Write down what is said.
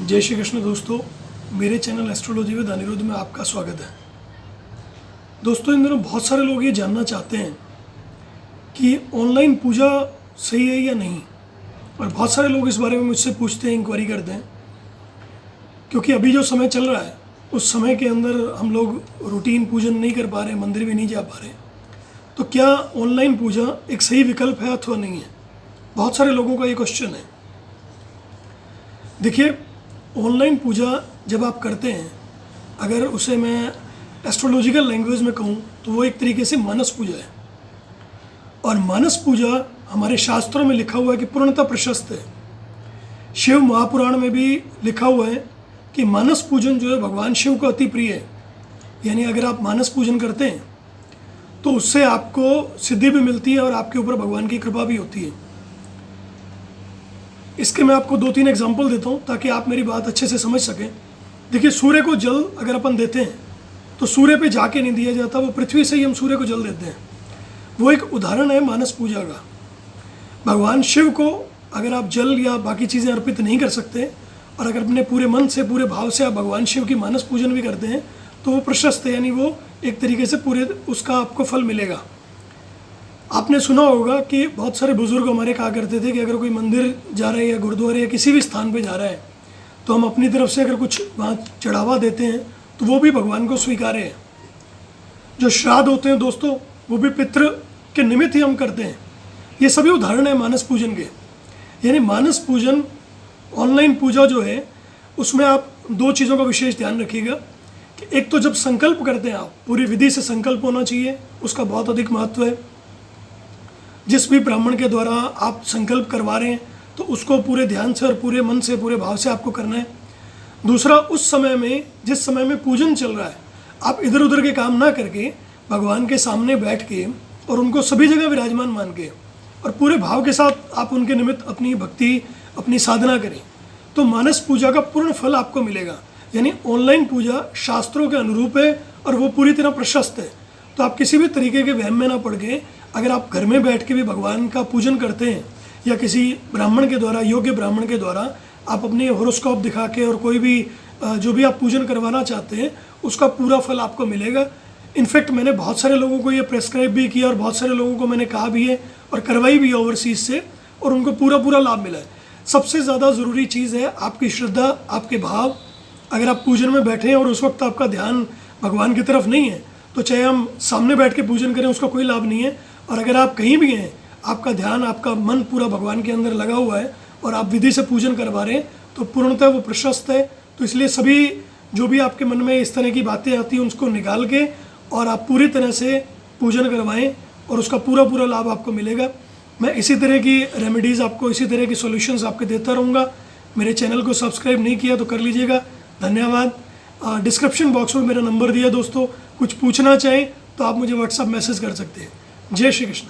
जय श्री कृष्ण दोस्तों, मेरे चैनल एस्ट्रोलॉजी विद अनिरुद्ध में आपका स्वागत है। दोस्तों, इन दिनों बहुत सारे लोग ये जानना चाहते हैं कि ऑनलाइन पूजा सही है या नहीं, और बहुत सारे लोग इस बारे में मुझसे पूछते हैं, इंक्वायरी करते हैं, क्योंकि अभी जो समय चल रहा है उस समय के अंदर हम लोग रूटीन पूजन नहीं कर पा रहे, मंदिर भी नहीं जा पा रहे। तो क्या ऑनलाइन पूजा एक सही विकल्प है अथवा नहीं है? बहुत सारे लोगों का ये क्वेश्चन है। देखिए, ऑनलाइन पूजा जब आप करते हैं, अगर उसे मैं एस्ट्रोलॉजिकल लैंग्वेज में कहूँ तो वो एक तरीके से मानस पूजा है। और मानस पूजा हमारे शास्त्रों में लिखा हुआ है कि पूर्णतः प्रशस्त है। शिव महापुराण में भी लिखा हुआ है कि मानस पूजन जो है भगवान शिव को अति प्रिय है। यानी अगर आप मानस पूजन करते हैं तो उससे आपको सिद्धि भी मिलती है और आपके ऊपर भगवान की कृपा भी होती है। इसके मैं आपको 2-3 एग्जांपल देता हूँ ताकि आप मेरी बात अच्छे से समझ सकें। देखिए, सूर्य को जल अगर अपन देते हैं तो सूर्य पे जाके नहीं दिया जाता, वो पृथ्वी से ही हम सूर्य को जल देते हैं। वो एक उदाहरण है मानस पूजा का। भगवान शिव को अगर आप जल या बाकी चीज़ें अर्पित नहीं कर सकते और अगर अपने पूरे मन से, पूरे भाव से आप भगवान शिव की मानस पूजन भी करते हैं तो वो प्रशस्त है, यानी वो एक तरीके से पूरे उसका आपको फल मिलेगा। आपने सुना होगा कि बहुत सारे बुजुर्ग हमारे कहा करते थे कि अगर कोई मंदिर जा रहा है या गुरुद्वारे या किसी भी स्थान पे जा रहा है तो हम अपनी तरफ से अगर कुछ वहाँ चढ़ावा देते हैं तो वो भी भगवान को स्वीकार्य है। जो श्राद्ध होते हैं दोस्तों, वो भी पितृ के निमित्त ही हम करते हैं। ये सभी उदाहरण है मानस पूजन के। यानी मानस पूजन, ऑनलाइन पूजा जो है, उसमें आप 2 चीज़ों का विशेष ध्यान रखिएगा कि एक तो जब संकल्प करते हैं आप, पूरी विधि से संकल्प होना चाहिए, उसका बहुत अधिक महत्व है। जिस भी ब्राह्मण के द्वारा आप संकल्प करवा रहे हैं तो उसको पूरे ध्यान से और पूरे मन से, पूरे भाव से आपको करना है। दूसरा, उस समय में, जिस समय में पूजन चल रहा है, आप इधर उधर के काम ना करके भगवान के सामने बैठ के और उनको सभी जगह विराजमान मान के और पूरे भाव के साथ आप उनके निमित्त अपनी भक्ति, अपनी साधना करें तो मानस पूजा का पूर्ण फल आपको मिलेगा। यानी ऑनलाइन पूजा शास्त्रों के अनुरूप है और वो पूरी तरह प्रशस्त है। तो आप किसी भी तरीके के वहम में ना पड़ के, अगर आप घर में बैठ के भी भगवान का पूजन करते हैं या किसी ब्राह्मण के द्वारा, योग्य ब्राह्मण के द्वारा आप अपने होरोस्कोप दिखा के और कोई भी जो भी आप पूजन करवाना चाहते हैं उसका पूरा फल आपको मिलेगा। इनफैक्ट मैंने बहुत सारे लोगों को ये प्रेस्क्राइब भी किया और बहुत सारे लोगों को मैंने कहा भी है और करवाई भी है ओवरसीज़ से, और उनको पूरा लाभ मिला है। सबसे ज़्यादा ज़रूरी चीज़ है आपकी श्रद्धा, आपके भाव। अगर आप पूजन में बैठे हैं और उस वक्त आपका ध्यान भगवान की तरफ नहीं है तो चाहे हम सामने बैठ के पूजन करें उसका कोई लाभ नहीं है। और अगर आप कहीं भी हैं, आपका ध्यान, आपका मन पूरा भगवान के अंदर लगा हुआ है और आप विधि से पूजन करवा रहे हैं तो पूर्णतः वो प्रशस्त है। तो इसलिए सभी जो भी आपके मन में इस तरह की बातें आती हैं उसको निकाल के और आप पूरी तरह से पूजन करवाएं और उसका पूरा लाभ आपको मिलेगा। मैं इसी तरह की रेमेडीज़ आपको, इसी तरह की सॉल्यूशंस आपके देता रहूँगा। मेरे चैनल को सब्सक्राइब नहीं किया तो कर लीजिएगा। धन्यवाद। डिस्क्रिप्शन बॉक्स में मेरा नंबर दिया दोस्तों, कुछ पूछना चाहें तो आप मुझे व्हाट्सएप मैसेज कर सकते हैं। जय श्री कृष्ण।